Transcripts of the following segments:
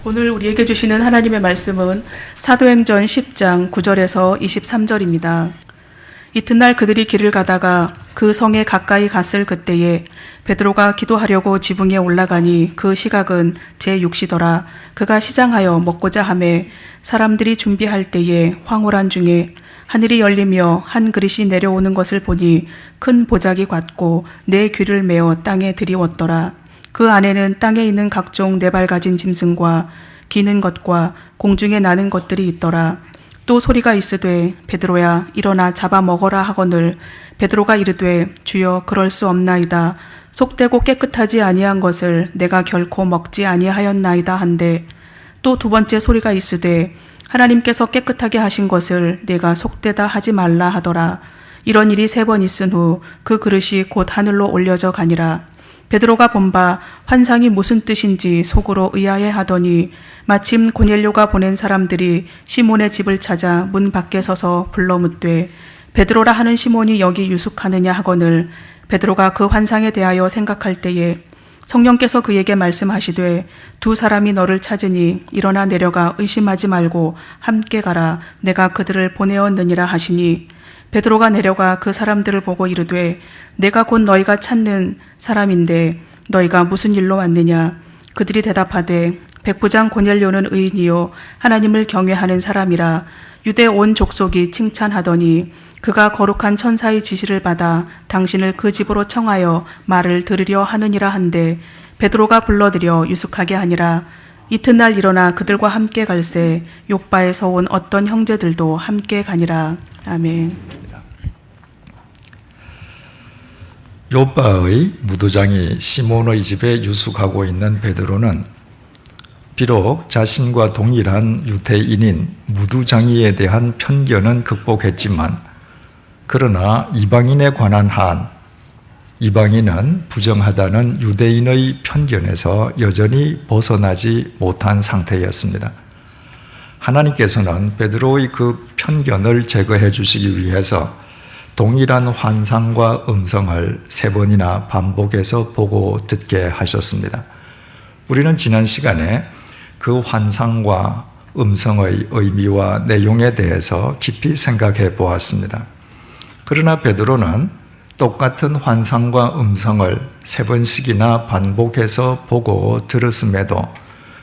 오늘 우리에게 주시는 하나님의 말씀은 사도행전 10장 9절에서 23절입니다. 이튿날 그들이 길을 가다가 그 성에 가까이 갔을 그때에 베드로가 기도하려고 지붕에 올라가니 그 시각은 제6시더라. 그가 시장하여 먹고자 하매 사람들이 준비할 때에 황홀한 중에 하늘이 열리며 한 그릇이 내려오는 것을 보니 큰 보자기 같고 네 귀를 메어 땅에 들이웠더라. 그 안에는 땅에 있는 각종 네 발 가진 짐승과 기는 것과 공중에 나는 것들이 있더라. 또 소리가 있으되 베드로야 일어나 잡아 먹어라 하거늘 베드로가 이르되 주여 그럴 수 없나이다. 속되고 깨끗하지 아니한 것을 내가 결코 먹지 아니하였나이다 한데 또 두 번째 소리가 있으되 하나님께서 깨끗하게 하신 것을 내가 속되다 하지 말라 하더라. 이런 일이 3번 있은 후 그 그릇이 곧 하늘로 올려져 가니라. 베드로가 본 바 환상이 무슨 뜻인지 속으로 의아해 하더니 마침 고넬료가 보낸 사람들이 시몬의 집을 찾아 문 밖에 서서 불러 묻되 베드로라 하는 시몬이 여기 유숙하느냐 하거늘 베드로가 그 환상에 대하여 생각할 때에 성령께서 그에게 말씀하시되 두 사람이 너를 찾으니 일어나 내려가 의심하지 말고 함께 가라. 내가 그들을 보내었느니라 하시니 베드로가 내려가 그 사람들을 보고 이르되 내가 곧 너희가 찾는 사람인데 너희가 무슨 일로 왔느냐. 그들이 대답하되 백부장 고넬료는 의인이요 하나님을 경외하는 사람이라. 유대 온 족속이 칭찬하더니 그가 거룩한 천사의 지시를 받아 당신을 그 집으로 청하여 말을 들으려 하느니라 한데 베드로가 불러들여 유숙하게 하니라. 이튿날 일어나 그들과 함께 갈새 욥바에서 온 어떤 형제들도 함께 가니라. 아멘. 욥바의 무도장이 시몬의 집에 유숙하고 있는 베드로는 비록 자신과 동일한 유대인인 무두장이에 대한 편견은 극복했지만 그러나 이방인에 관한 한 이방인은 부정하다는 유대인의 편견에서 여전히 벗어나지 못한 상태였습니다. 하나님께서는 베드로의 그 편견을 제거해 주시기 위해서 동일한 환상과 음성을 3번이나 반복해서 보고 듣게 하셨습니다. 우리는 지난 시간에 그 환상과 음성의 의미와 내용에 대해서 깊이 생각해 보았습니다. 그러나 베드로는 똑같은 환상과 음성을 3번씩이나 반복해서 보고 들었음에도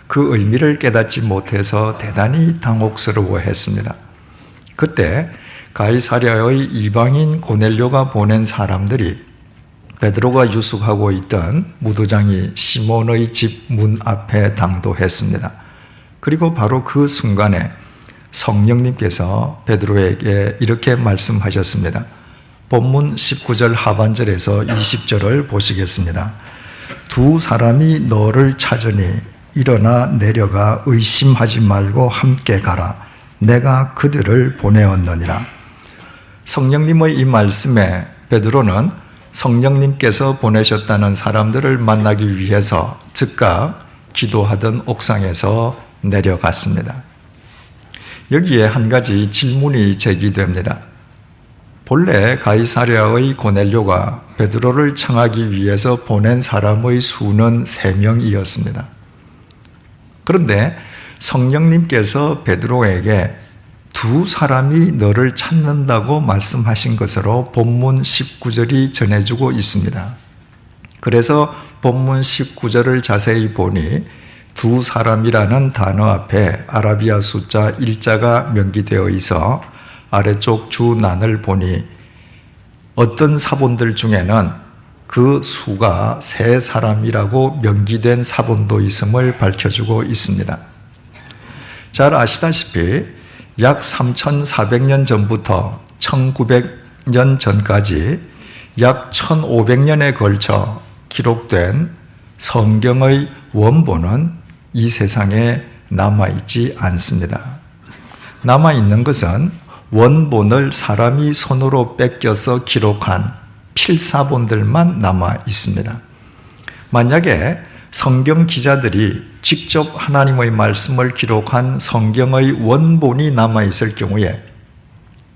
그 의미를 깨닫지 못해서 대단히 당혹스러워했습니다. 그때 가이사랴의 이방인 고넬료가 보낸 사람들이 베드로가 유숙하고 있던 무도장이 시몬의 집 문 앞에 당도했습니다. 그리고 바로 그 순간에 성령님께서 베드로에게 이렇게 말씀하셨습니다. 본문 19절 하반절에서 20절을 보시겠습니다. 두 사람이 너를 찾으니 일어나 내려가 의심하지 말고 함께 가라. 내가 그들을 보내었느니라. 성령님의 이 말씀에 베드로는 성령님께서 보내셨다는 사람들을 만나기 위해서 즉각 기도하던 옥상에서 내려갔습니다. 여기에 한 가지 질문이 제기됩니다. 본래 가이사랴의 고넬료가 베드로를 청하기 위해서 보낸 사람의 수는 3명이었습니다. 그런데 성령님께서 베드로에게 두 사람이 너를 찾는다고 말씀하신 것으로 본문 19절이 전해주고 있습니다. 그래서 본문 19절을 자세히 보니 두 사람이라는 단어 앞에 아라비아 숫자 1자가 명기되어 있어 아래쪽 주난을 보니 어떤 사본들 중에는 그 수가 3사람이라고 명기된 사본도 있음을 밝혀주고 있습니다. 잘 아시다시피 약 3,400년 전부터 1,900년 전까지 약 1,500년에 걸쳐 기록된 성경의 원본은 이 세상에 남아있지 않습니다. 남아있는 것은 원본을 사람이 손으로 뺏겨서 기록한 필사본들만 남아 있습니다. 만약에 성경 기자들이 직접 하나님의 말씀을 기록한 성경의 원본이 남아 있을 경우에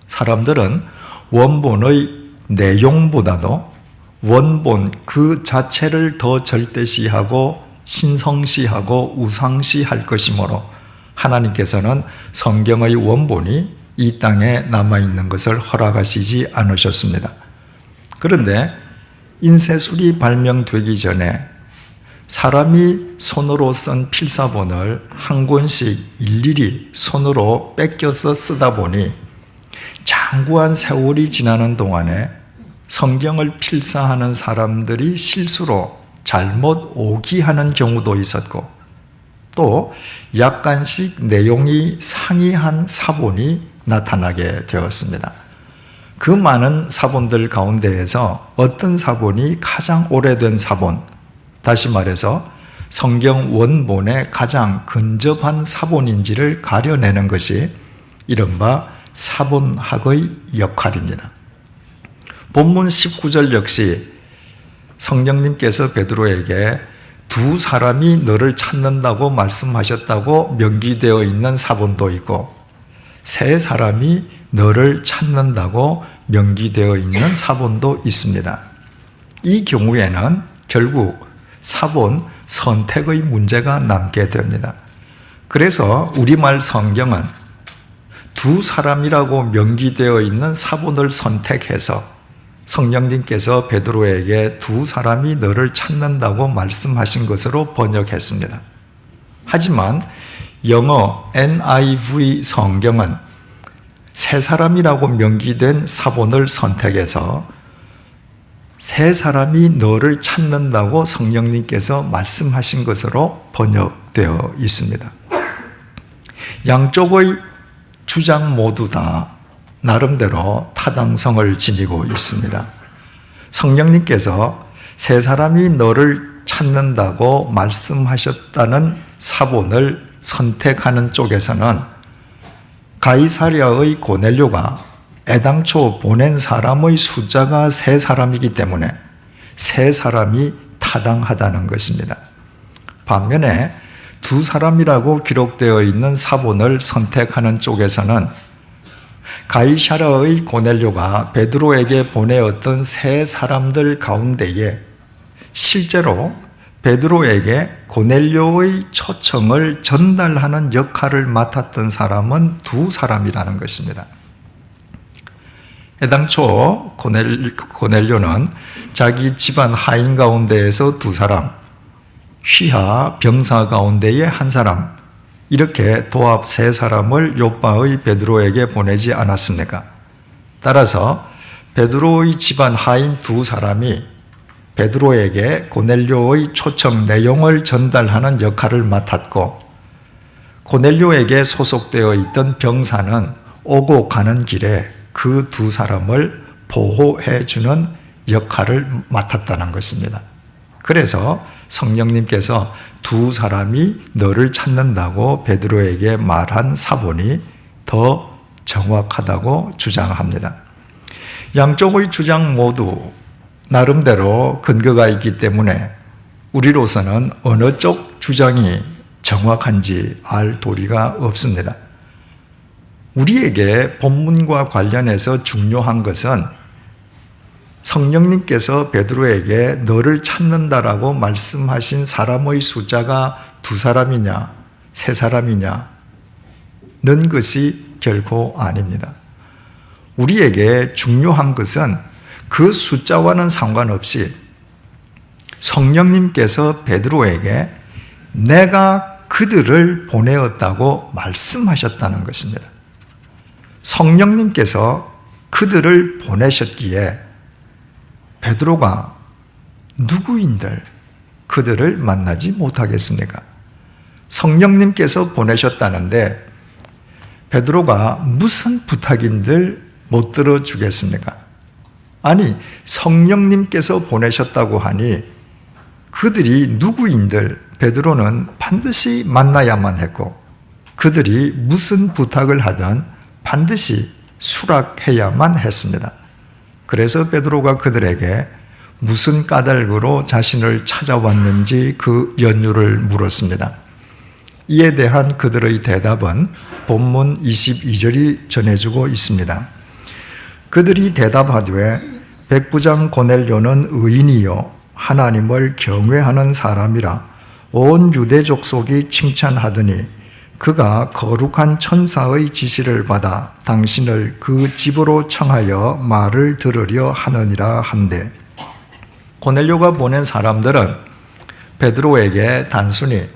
사람들은 원본의 내용보다도 원본 그 자체를 더 절대시하고 신성시하고 우상시할 것이므로 하나님께서는 성경의 원본이 이 땅에 남아있는 것을 허락하시지 않으셨습니다. 그런데 인쇄술이 발명되기 전에 사람이 손으로 쓴 필사본을 한 권씩 일일이 손으로 뺏겨서 쓰다 보니 장구한 세월이 지나는 동안에 성경을 필사하는 사람들이 실수로 잘못 오기하는 경우도 있었고 또 약간씩 내용이 상이한 사본이 나타나게 되었습니다. 그 많은 사본들 가운데에서 어떤 사본이 가장 오래된 사본, 다시 말해서 성경 원본에 가장 근접한 사본인지를 가려내는 것이 이른바 사본학의 역할입니다. 본문 19절 역시 성령님께서 베드로에게 두 사람이 너를 찾는다고 말씀하셨다고 명기되어 있는 사본도 있고 세 사람이 너를 찾는다고 명기되어 있는 사본도 있습니다. 이 경우에는 결국 사본 선택의 문제가 남게 됩니다. 그래서 우리말 성경은 두 사람이라고 명기되어 있는 사본을 선택해서 성령님께서 베드로에게 두 사람이 너를 찾는다고 말씀하신 것으로 번역했습니다. 하지만 영어 NIV 성경은 세 사람이라고 명기된 사본을 선택해서 세 사람이 너를 찾는다고 성령님께서 말씀하신 것으로 번역되어 있습니다. 양쪽의 주장 모두 다 나름대로 타당성을 지니고 있습니다. 성령님께서 세 사람이 너를 찾는다고 말씀하셨다는 사본을 선택하는 쪽에서는 가이사랴의 고넬료가 애당초 보낸 사람의 숫자가 세 사람이기 때문에 세 사람이 타당하다는 것입니다. 반면에 두 사람이라고 기록되어 있는 사본을 선택하는 쪽에서는 가이사랴의 고넬료가 베드로에게 보내었던 세 사람들 가운데에 실제로 베드로에게 고넬료의 초청을 전달하는 역할을 맡았던 사람은 두 사람이라는 것입니다. 애당초 고넬료는 자기 집안 하인 가운데에서 두 사람, 휘하 병사 가운데에 한 사람, 이렇게 도합 세 사람을 요빠의 베드로에게 보내지 않았습니까? 따라서 베드로의 집안 하인 두 사람이 베드로에게 고넬료의 초청 내용을 전달하는 역할을 맡았고 고넬료에게 소속되어 있던 병사는 오고 가는 길에 그 두 사람을 보호해 주는 역할을 맡았다는 것입니다. 그래서 성령님께서 두 사람이 너를 찾는다고 베드로에게 말한 사본이 더 정확하다고 주장합니다. 양쪽의 주장 모두 나름대로 근거가 있기 때문에 우리로서는 어느 쪽 주장이 정확한지 알 도리가 없습니다. 우리에게 본문과 관련해서 중요한 것은 성령님께서 베드로에게 너를 찾는다라고 말씀하신 사람의 숫자가 두 사람이냐 세 사람이냐는 것이 결코 아닙니다. 우리에게 중요한 것은 그 숫자와는 상관없이 성령님께서 베드로에게 내가 그들을 보내었다고 말씀하셨다는 것입니다. 성령님께서 그들을 보내셨기에 베드로가 누구인들 그들을 만나지 못하겠습니까? 성령님께서 보내셨다는데 베드로가 무슨 부탁인들 못 들어주겠습니까? 아니, 성령님께서 보내셨다고 하니 그들이 누구인들 베드로는 반드시 만나야만 했고 그들이 무슨 부탁을 하든 반드시 수락해야만 했습니다. 그래서 베드로가 그들에게 무슨 까닭으로 자신을 찾아왔는지 그 연유를 물었습니다. 이에 대한 그들의 대답은 본문 22절이 전해주고 있습니다. 그들이 대답하되 백부장 고넬료는 의인이요 하나님을 경외하는 사람이라 온 유대 족속이 칭찬하더니 그가 거룩한 천사의 지시를 받아 당신을 그 집으로 청하여 말을 들으려 하느니라 한데, 고넬료가 보낸 사람들은 베드로에게 단순히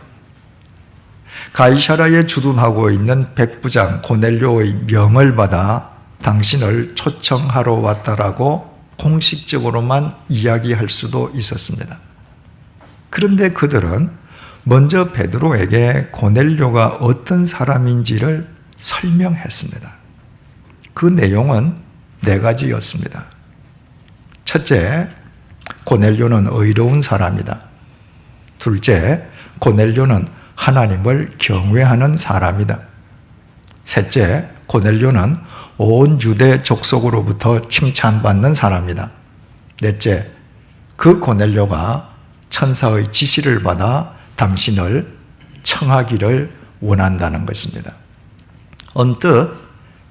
가이사랴에 주둔하고 있는 백부장 고넬료의 명을 받아 당신을 초청하러 왔다라고 공식적으로만 이야기할 수도 있었습니다. 그런데 그들은 먼저 베드로에게 고넬료가 어떤 사람인지를 설명했습니다. 그 내용은 4가지였습니다. 첫째, 고넬료는 의로운 사람이다. 둘째, 고넬료는 하나님을 경외하는 사람이다. 셋째, 고넬료는 온 유대 족속으로부터 칭찬받는 사람이다. 넷째, 그 고넬료가 천사의 지시를 받아 당신을 청하기를 원한다는 것입니다. 언뜻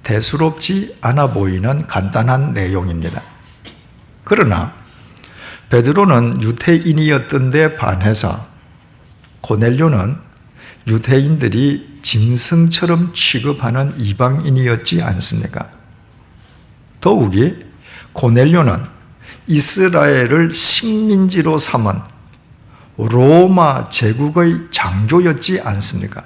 대수롭지 않아 보이는 간단한 내용입니다. 그러나 베드로는 유대인이었던 데 반해서 고넬료는 유대인들이 짐승처럼 취급하는 이방인이었지 않습니까? 더욱이 고넬료는 이스라엘을 식민지로 삼은 로마 제국의 장교였지 않습니까?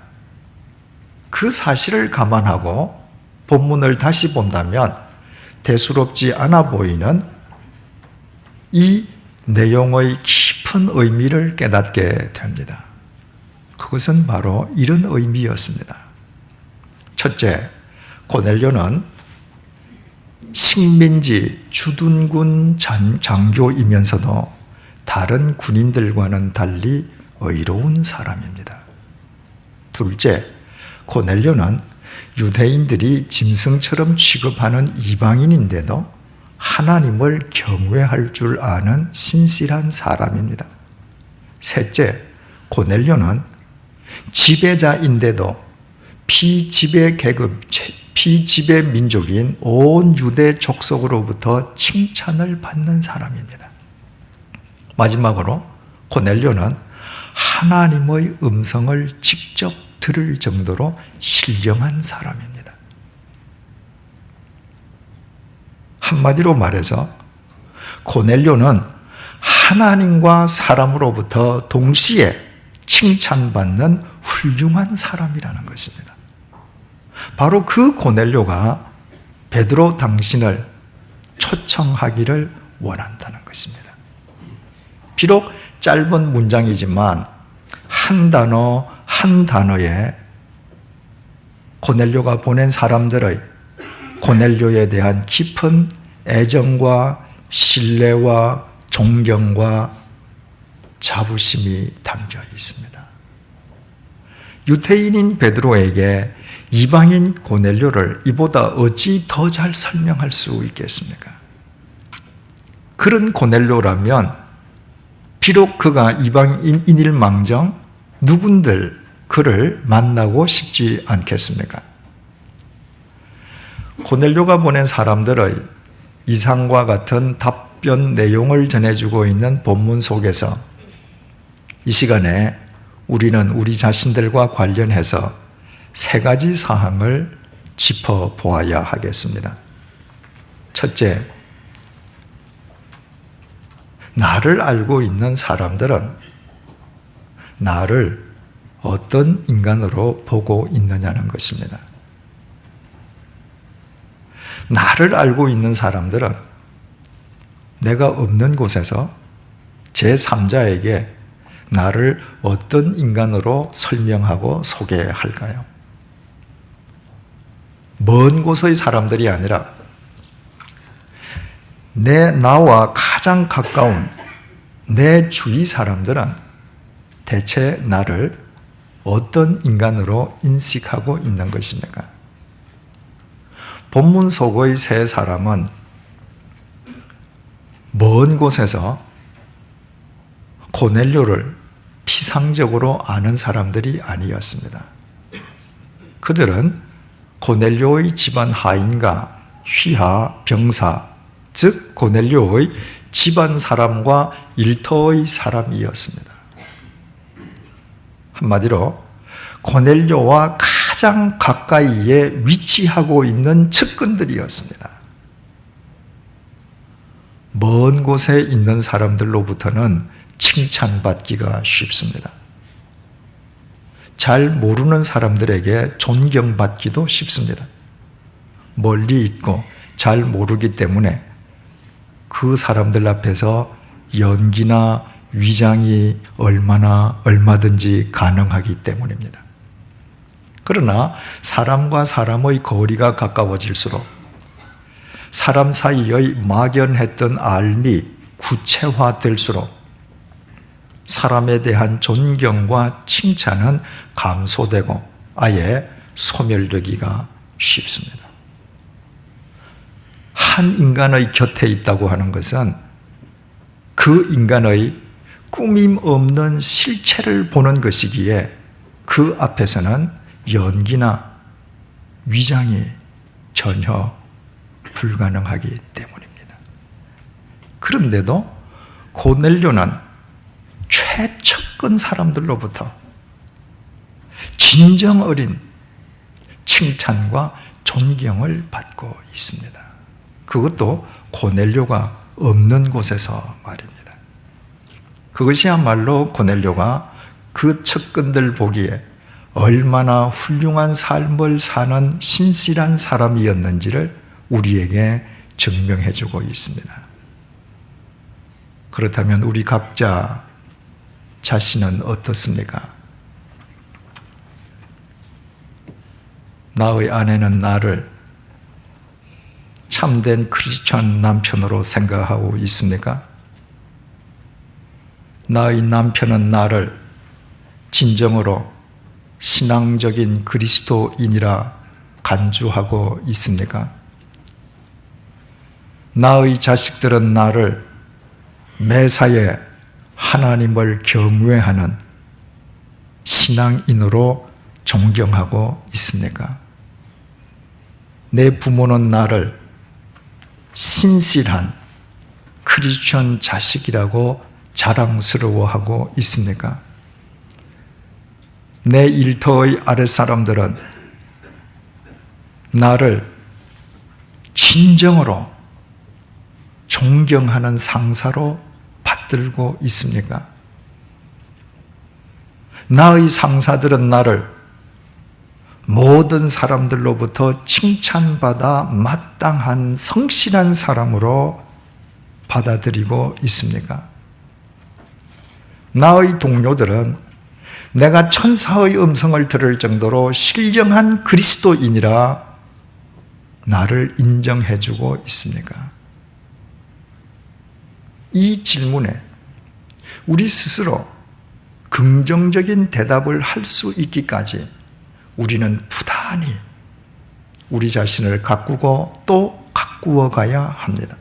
그 사실을 감안하고 본문을 다시 본다면 대수롭지 않아 보이는 이 내용의 깊은 의미를 깨닫게 됩니다. 그것은 바로 이런 의미였습니다. 첫째, 고넬료는 식민지 주둔군 장교이면서도 다른 군인들과는 달리 의로운 사람입니다. 둘째, 고넬료는 유대인들이 짐승처럼 취급하는 이방인인데도 하나님을 경외할 줄 아는 신실한 사람입니다. 셋째, 고넬료는 지배자인데도 피지배 계급, 피지배 민족인 온 유대 족속으로부터 칭찬을 받는 사람입니다. 마지막으로 고넬료는 하나님의 음성을 직접 들을 정도로 신령한 사람입니다. 한마디로 말해서 고넬료는 하나님과 사람으로부터 동시에 칭찬받는 훌륭한 사람이라는 것입니다. 바로 그 고넬료가 베드로 당신을 초청하기를 원한다는 것입니다. 비록 짧은 문장이지만 한 단어 한 단어에 고넬료가 보낸 사람들의 고넬료에 대한 깊은 애정과 신뢰와 존경과 자부심이 담겨 있습니다. 유대인인 베드로에게 이방인 고넬료를 이보다 어찌 더 잘 설명할 수 있겠습니까? 그런 고넬료라면 비록 그가 이방인일망정 누군들 그를 만나고 싶지 않겠습니까? 고넬료가 보낸 사람들의 이상과 같은 답변 내용을 전해주고 있는 본문 속에서 이 시간에 우리는 우리 자신들과 관련해서 3가지 사항을 짚어보아야 하겠습니다. 첫째, 나를 알고 있는 사람들은 나를 어떤 인간으로 보고 있느냐는 것입니다. 나를 알고 있는 사람들은 내가 없는 곳에서 제3자에게 나를 어떤 인간으로 설명하고 소개할까요? 먼 곳의 사람들이 아니라 나와 가장 가까운 내 주위 사람들은 대체 나를 어떤 인간으로 인식하고 있는 것입니까? 본문 속의 3사람은 먼 곳에서 고넬료를 피상적으로 아는 사람들이 아니었습니다. 그들은 고넬료의 집안 하인과 휘하, 병사, 즉 고넬료의 집안 사람과 일터의 사람이었습니다. 한마디로 고넬료와 가장 가까이에 위치하고 있는 측근들이었습니다. 먼 곳에 있는 사람들로부터는 칭찬받기가 쉽습니다. 잘 모르는 사람들에게 존경받기도 쉽습니다. 멀리 있고 잘 모르기 때문에 그 사람들 앞에서 연기나 위장이 얼마든지 가능하기 때문입니다. 그러나 사람과 사람의 거리가 가까워질수록 사람 사이의 막연했던 알미 구체화될수록 사람에 대한 존경과 칭찬은 감소되고 아예 소멸되기가 쉽습니다. 한 인간의 곁에 있다고 하는 것은 그 인간의 꾸밈 없는 실체를 보는 것이기에 그 앞에서는 연기나 위장이 전혀 불가능하기 때문입니다. 그런데도 고넬료는 최측근 사람들로부터 진정 어린 칭찬과 존경을 받고 있습니다. 그것도 고넬료가 없는 곳에서 말입니다. 그것이야말로 고넬료가 그 측근들 보기에 얼마나 훌륭한 삶을 사는 신실한 사람이었는지를 우리에게 증명해주고 있습니다. 그렇다면 우리 각자 자신은 어떻습니까? 나의 아내는 나를 참된 크리스천 남편으로 생각하고 있습니까? 나의 남편은 나를 진정으로 신앙적인 그리스도인이라 간주하고 있습니까? 나의 자식들은 나를 매사에 하나님을 경외하는 신앙인으로 존경하고 있습니까? 내 부모는 나를 신실한 크리스천 자식이라고 자랑스러워하고 있습니까? 내 일터의 아랫사람들은 나를 진정으로 존경하는 상사로 받들고 있습니까? 나의 상사들은 나를 모든 사람들로부터 칭찬받아 마땅한 성실한 사람으로 받아들이고 있습니까? 나의 동료들은 내가 천사의 음성을 들을 정도로 신령한 그리스도인이라 나를 인정해주고 있습니까? 이 질문에 우리 스스로 긍정적인 대답을 할 수 있기까지 우리는 부단히 우리 자신을 가꾸고 또 가꾸어 가야 합니다.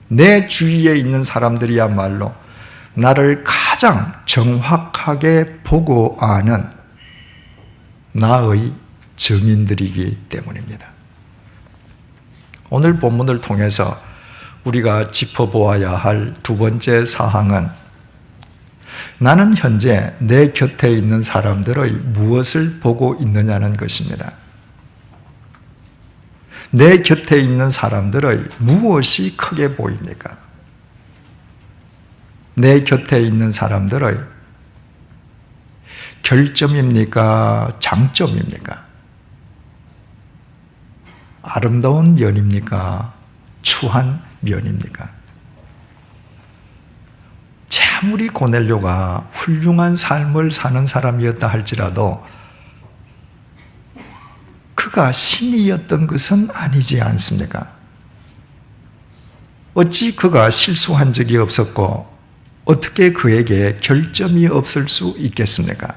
내 주위에 있는 사람들이야말로 나를 가장 정확하게 보고 아는 나의 증인들이기 때문입니다. 오늘 본문을 통해서 우리가 짚어보아야 할 두 번째 사항은 나는 현재 내 곁에 있는 사람들의 무엇을 보고 있느냐는 것입니다. 내 곁에 있는 사람들의 무엇이 크게 보입니까? 내 곁에 있는 사람들의 결점입니까? 장점입니까? 아름다운 면입니까? 추한 면입니까? 아무리 고넬료가 훌륭한 삶을 사는 사람이었다 할지라도 그가 신이었던 것은 아니지 않습니까? 어찌 그가 실수한 적이 없었고 어떻게 그에게 결점이 없을 수 있겠습니까?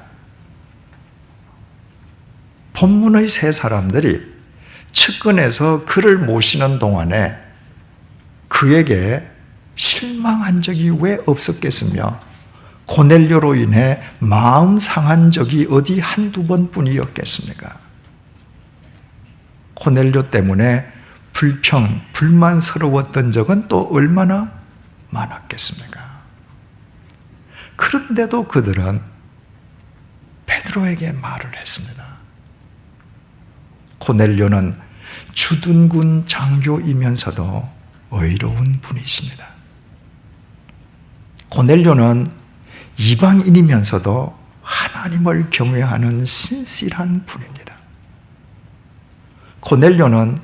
본문의 세 사람들이 측근에서 그를 모시는 동안에 그에게 실망한 적이 왜 없었겠으며 고넬료로 인해 마음 상한 적이 어디 한두 번뿐이었겠습니까? 고넬료 때문에 불만스러웠던 적은 또 얼마나 많았겠습니까? 그런데도 그들은 베드로에게 말을 했습니다. 고넬료는 주둔군 장교이면서도 의로운 분이십니다. 고넬료는 이방인이면서도 하나님을 경외하는 신실한 분입니다. 고넬료는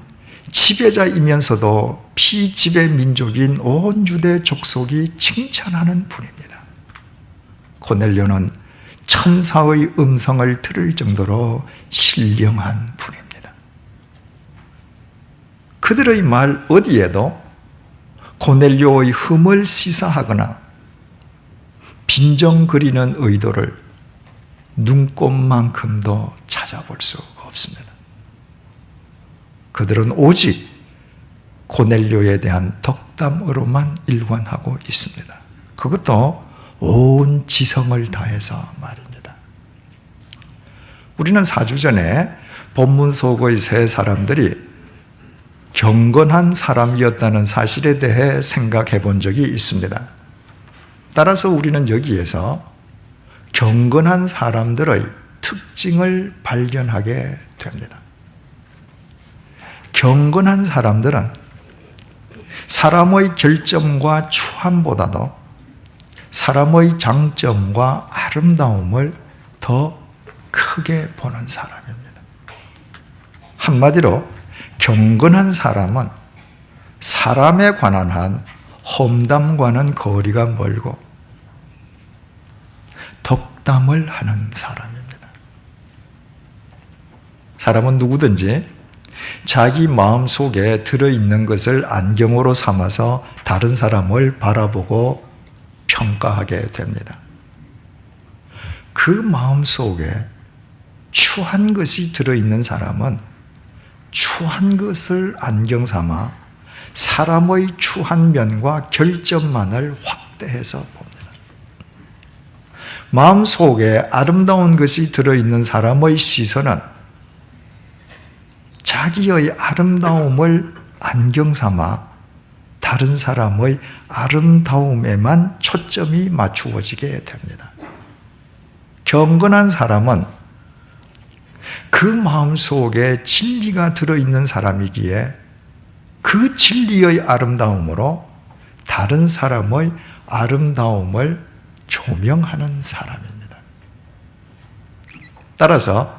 지배자이면서도 피지배 민족인 온 유대 족속이 칭찬하는 분입니다. 고넬료는 천사의 음성을 들을 정도로 신령한 분입니다. 그들의 말 어디에도 고넬료의 흠을 시사하거나 빈정거리는 의도를 눈꼽만큼도 찾아볼 수 없습니다. 그들은 오직 고넬료에 대한 덕담으로만 일관하고 있습니다. 그것도 온 지성을 다해서 말입니다. 우리는 4주 전에 본문 속의 세 사람들이 경건한 사람이었다는 사실에 대해 생각해 본 적이 있습니다. 따라서 우리는 여기에서 경건한 사람들의 특징을 발견하게 됩니다. 경건한 사람들은 사람의 결점과 추함보다도 사람의 장점과 아름다움을 더 크게 보는 사람입니다. 한마디로 경건한 사람은 사람에 관한 한 험담과는 거리가 멀고 덕담을 하는 사람입니다. 사람은 누구든지 자기 마음속에 들어있는 것을 안경으로 삼아서 다른 사람을 바라보고 평가하게 됩니다. 그 마음속에 추한 것이 들어있는 사람은 추한 것을 안경 삼아 사람의 추한 면과 결점만을 확대해서 봅니다. 마음속에 아름다운 것이 들어있는 사람의 시선은 자기의 아름다움을 안경 삼아 다른 사람의 아름다움에만 초점이 맞추어지게 됩니다. 경건한 사람은 그 마음속에 진리가 들어있는 사람이기에 그 진리의 아름다움으로 다른 사람의 아름다움을 조명하는 사람입니다. 따라서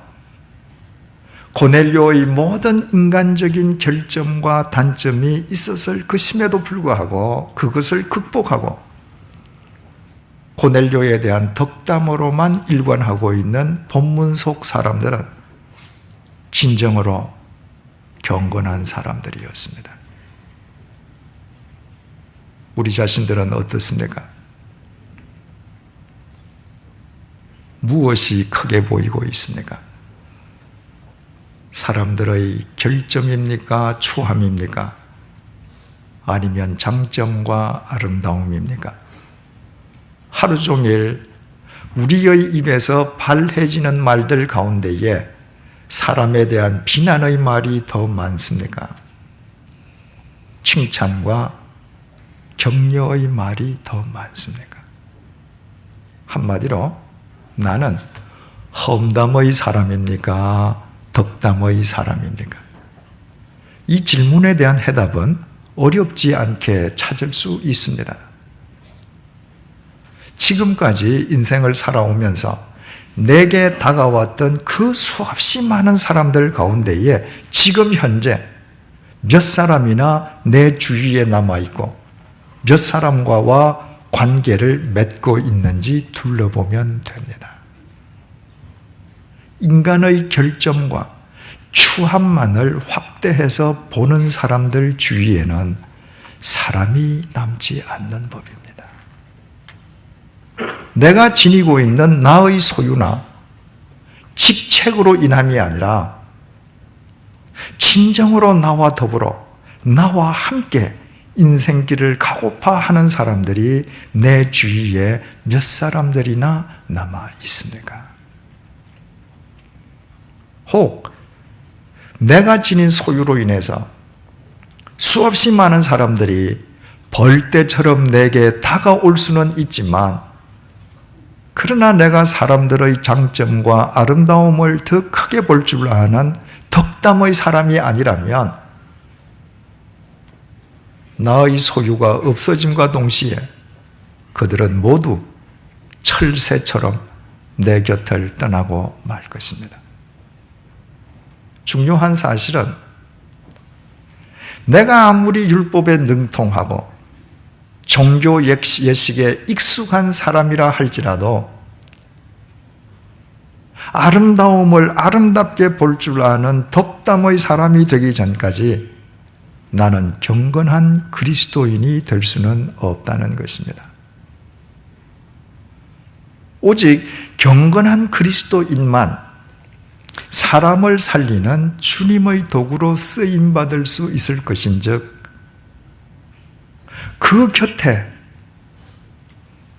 고넬료의 모든 인간적인 결점과 단점이 있었을 것임에도 불구하고 그것을 극복하고 고넬료에 대한 덕담으로만 일관하고 있는 본문 속 사람들은 진정으로 경건한 사람들이었습니다. 우리 자신들은 어떻습니까? 무엇이 크게 보이고 있습니까? 사람들의 결점입니까? 추함입니까? 아니면 장점과 아름다움입니까? 하루 종일 우리의 입에서 발해지는 말들 가운데에 사람에 대한 비난의 말이 더 많습니까? 칭찬과 격려의 말이 더 많습니까? 한마디로 나는 험담의 사람입니까? 덕담의 사람입니까? 이 질문에 대한 해답은 어렵지 않게 찾을 수 있습니다. 지금까지 인생을 살아오면서 내게 다가왔던 그 수없이 많은 사람들 가운데에 지금 현재 몇 사람이나 내 주위에 남아있고 몇 사람과와 관계를 맺고 있는지 둘러보면 됩니다. 인간의 결점과 추함만을 확대해서 보는 사람들 주위에는 사람이 남지 않는 법입니다. 내가 지니고 있는 나의 소유나 직책으로 인함이 아니라 진정으로 나와 더불어 나와 함께 인생길을 가고파 하는 사람들이 내 주위에 몇 사람들이나 남아 있습니까? 혹 내가 지닌 소유로 인해서 수없이 많은 사람들이 벌떼처럼 내게 다가올 수는 있지만 그러나 내가 사람들의 장점과 아름다움을 더 크게 볼 줄 아는 덕담의 사람이 아니라면 나의 소유가 없어짐과 동시에 그들은 모두 철새처럼 내 곁을 떠나고 말 것입니다. 중요한 사실은 내가 아무리 율법에 능통하고 종교 예식에 익숙한 사람이라 할지라도 아름다움을 아름답게 볼 줄 아는 덕담의 사람이 되기 전까지 나는 경건한 그리스도인이 될 수는 없다는 것입니다. 오직 경건한 그리스도인만 사람을 살리는 주님의 도구로 쓰임받을 수 있을 것인즉 그 곁에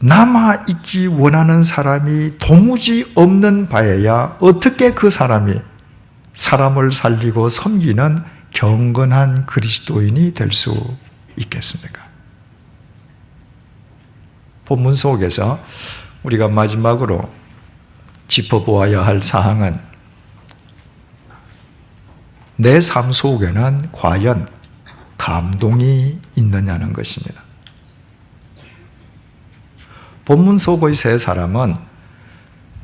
남아있기 원하는 사람이 도무지 없는 바에야 어떻게 그 사람이 사람을 살리고 섬기는 경건한 그리스도인이 될 수 있겠습니까? 본문 속에서 우리가 마지막으로 짚어보아야 할 사항은 내 삶 속에는 과연 감동이 있느냐는 것입니다. 본문 속의 세 사람은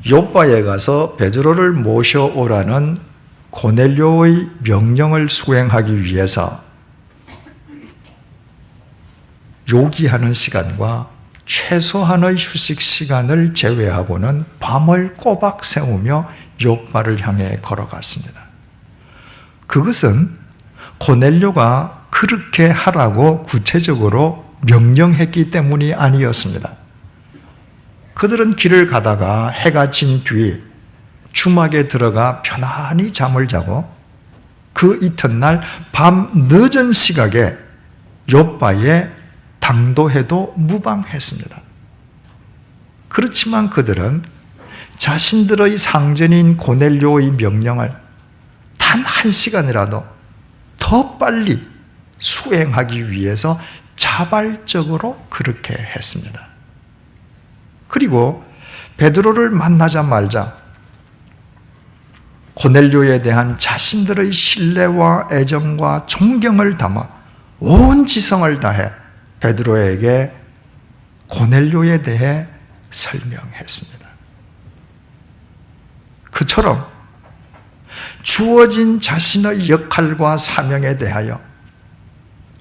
욥바에 가서 베드로를 모셔오라는 고넬료의 명령을 수행하기 위해서 요기하는 시간과 최소한의 휴식 시간을 제외하고는 밤을 꼬박 세우며 욥바를 향해 걸어갔습니다. 그것은 고넬료가 그렇게 하라고 구체적으로 명령했기 때문이 아니었습니다. 그들은 길을 가다가 해가 진 뒤 주막에 들어가 편안히 잠을 자고 그 이튿날 밤 늦은 시각에 욥바에 당도해도 무방했습니다. 그렇지만 그들은 자신들의 상전인 고넬료의 명령을 단 1시간이라도 더 빨리 수행하기 위해서 자발적으로 그렇게 했습니다. 그리고 베드로를 만나자마자 고넬료에 대한 자신들의 신뢰와 애정과 존경을 담아 온 지성을 다해 베드로에게 고넬료에 대해 설명했습니다. 그처럼 주어진 자신의 역할과 사명에 대하여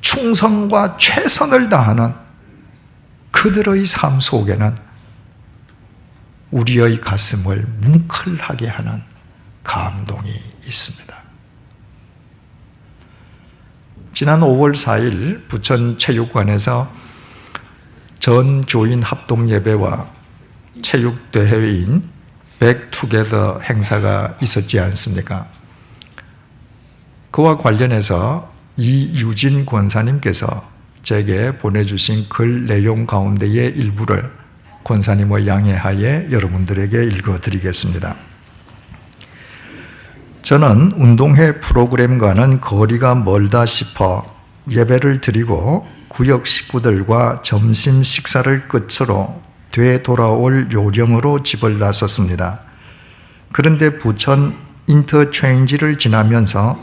충성과 최선을 다하는 그들의 삶 속에는 우리의 가슴을 뭉클하게 하는 감동이 있습니다. 지난 5월 4일 부천체육관에서 전 교인 합동예배와 체육대회인 백투게더 행사가 있었지 않습니까? 그와 관련해서 이유진 권사님께서 제게 보내주신 글 내용 가운데의 일부를 권사님의 양해하에 여러분들에게 읽어드리겠습니다. 저는 운동회 프로그램과는 거리가 멀다 싶어 예배를 드리고 구역 식구들과 점심 식사를 끝으로 되돌아올 요령으로 집을 나섰습니다. 그런데 부천 인터체인지를 지나면서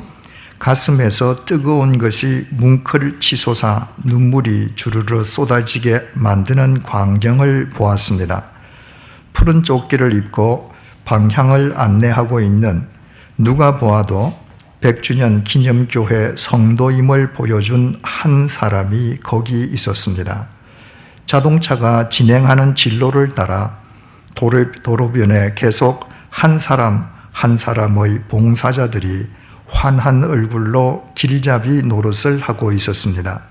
가슴에서 뜨거운 것이 뭉클 치솟아 눈물이 주르르 쏟아지게 만드는 광경을 보았습니다. 푸른 조끼를 입고 방향을 안내하고 있는 누가 보아도 100주년 기념교회 성도임을 보여준 한 사람이 거기 있었습니다. 자동차가 진행하는 진로를 따라 도로변에 계속 한 사람 한 사람의 봉사자들이 환한 얼굴로 길잡이 노릇을 하고 있었습니다.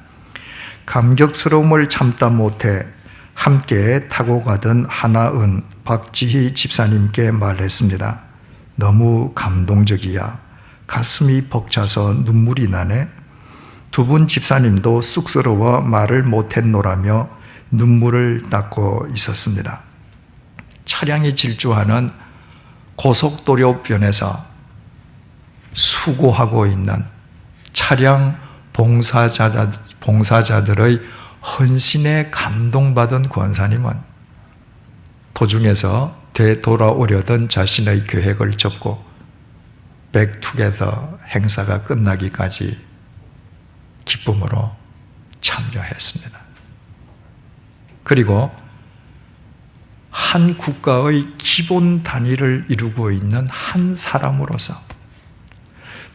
감격스러움을 참다 못해 함께 타고 가던 하나은 박지희 집사님께 말했습니다. 너무 감동적이야. 가슴이 벅차서 눈물이 나네. 두 분 집사님도 쑥스러워 말을 못했노라며 눈물을 닦고 있었습니다. 차량이 질주하는 고속도로변에서 수고하고 있는 차량 봉사자들의 헌신에 감동받은 권사님은 도중에서 되돌아오려던 자신의 계획을 접고 백투게더 행사가 끝나기까지 기쁨으로 참여했습니다. 그리고 한 국가의 기본 단위를 이루고 있는 한 사람으로서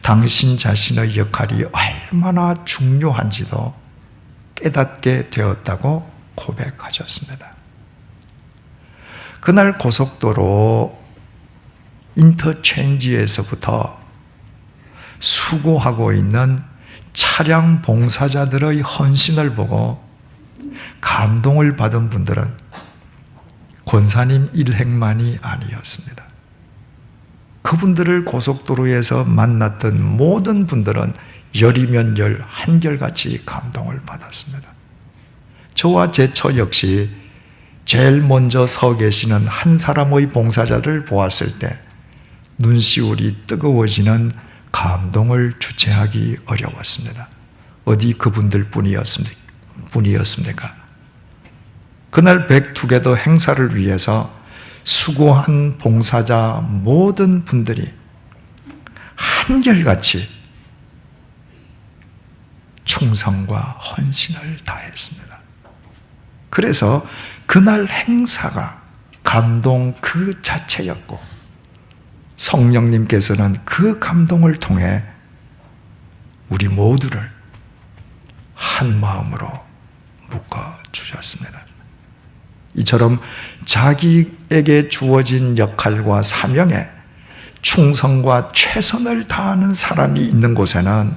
당신 자신의 역할이 얼마나 중요한지도 깨닫게 되었다고 고백하셨습니다. 그날 고속도로 인터체인지에서부터 수고하고 있는 차량 봉사자들의 헌신을 보고 감동을 받은 분들은 권사님 일행만이 아니었습니다. 그분들을 고속도로에서 만났던 모든 분들은 열이면 열, 한결같이 감동을 받았습니다. 저와 제 처 역시 제일 먼저 서 계시는 한 사람의 봉사자를 보았을 때 눈시울이 뜨거워지는 감동을 주체하기 어려웠습니다. 어디 그분들 뿐이었습니까? 그날 백투게더 행사를 위해서 수고한 봉사자 모든 분들이 한결같이 충성과 헌신을 다했습니다. 그래서 그날 행사가 감동 그 자체였고 성령님께서는 그 감동을 통해 우리 모두를 한 마음으로 묶어 주셨습니다. 이처럼 자기에게 주어진 역할과 사명에 충성과 최선을 다하는 사람이 있는 곳에는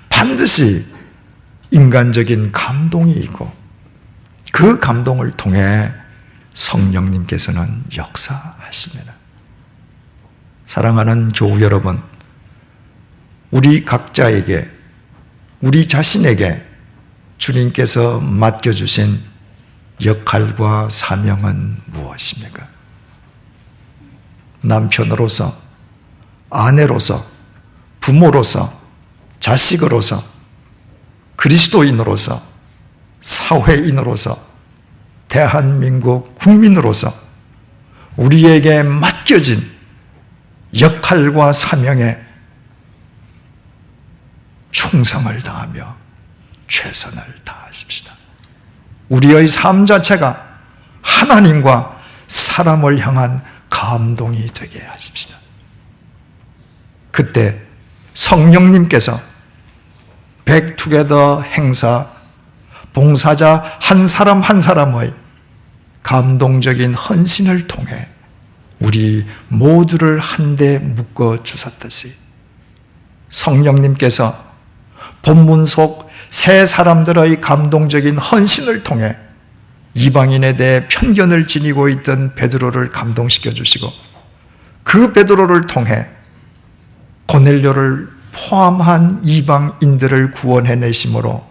반드시 인간적인 감동이 있고 그 감동을 통해 성령님께서는 역사하십니다. 사랑하는 교우 여러분, 우리 각자에게, 우리 자신에게 주님께서 맡겨주신 역할과 사명은 무엇입니까? 남편으로서, 아내로서, 부모로서, 자식으로서, 그리스도인으로서, 사회인으로서, 대한민국 국민으로서 우리에게 맡겨진 역할과 사명에 충성을 다하며 최선을 다하십시다. 우리의 삶 자체가 하나님과 사람을 향한 감동이 되게 하십시다. 그때 성령님께서 백투게더 행사 봉사자 한 사람 한 사람의 감동적인 헌신을 통해 우리 모두를 한데 묶어 주셨듯이 성령님께서 본문 속 세 사람들의 감동적인 헌신을 통해 이방인에 대해 편견을 지니고 있던 베드로를 감동시켜 주시고 그 베드로를 통해 고넬료를 포함한 이방인들을 구원해내심으로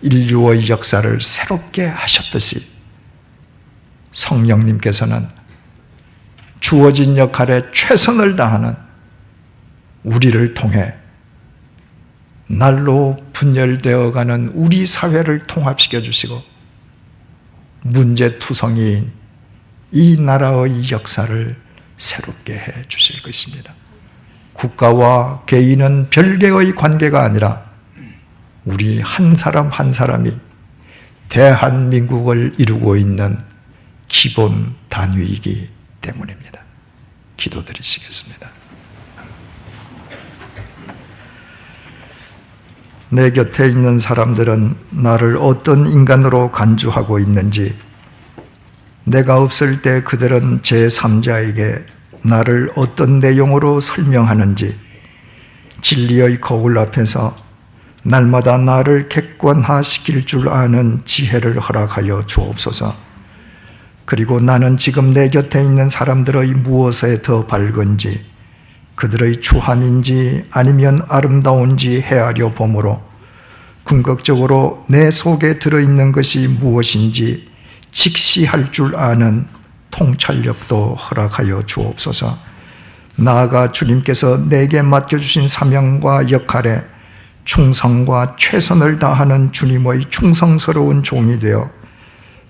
인류의 역사를 새롭게 하셨듯이 성령님께서는 주어진 역할에 최선을 다하는 우리를 통해 날로 분열되어가는 우리 사회를 통합시켜 주시고 문제투성이인 이 나라의 역사를 새롭게 해 주실 것입니다. 국가와 개인은 별개의 관계가 아니라 우리 한 사람 한 사람이 대한민국을 이루고 있는 기본 단위이기 때문입니다. 기도드리시겠습니다. 내 곁에 있는 사람들은 나를 어떤 인간으로 간주하고 있는지, 내가 없을 때 그들은 제3자에게 나를 어떤 내용으로 설명하는지 진리의 거울 앞에서 날마다 나를 객관화시킬 줄 아는 지혜를 허락하여 주옵소서. 그리고 나는 지금 내 곁에 있는 사람들의 무엇에 더 밝은지, 그들의 추함인지 아니면 아름다운지 헤아려 보므로 궁극적으로 내 속에 들어있는 것이 무엇인지 직시할 줄 아는 통찰력도 허락하여 주옵소서. 나아가 주님께서 내게 맡겨주신 사명과 역할에 충성과 최선을 다하는 주님의 충성스러운 종이 되어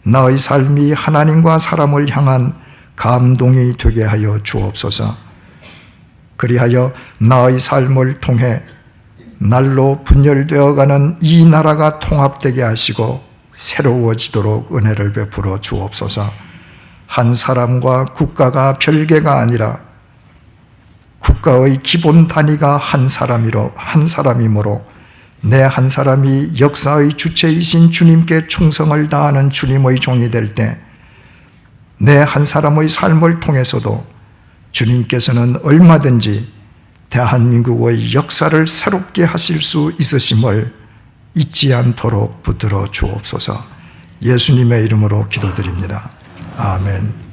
나의 삶이 하나님과 사람을 향한 감동이 되게 하여 주옵소서. 그리하여 나의 삶을 통해 날로 분열되어가는 이 나라가 통합되게 하시고 새로워지도록 은혜를 베풀어 주옵소서. 한 사람과 국가가 별개가 아니라 국가의 기본 단위가 한 사람이므로 내 한 사람이 역사의 주체이신 주님께 충성을 다하는 주님의 종이 될 때 내 한 사람의 삶을 통해서도 주님께서는 얼마든지 대한민국의 역사를 새롭게 하실 수 있으심을 잊지 않도록 붙들어 주옵소서. 예수님의 이름으로 기도드립니다. 아멘.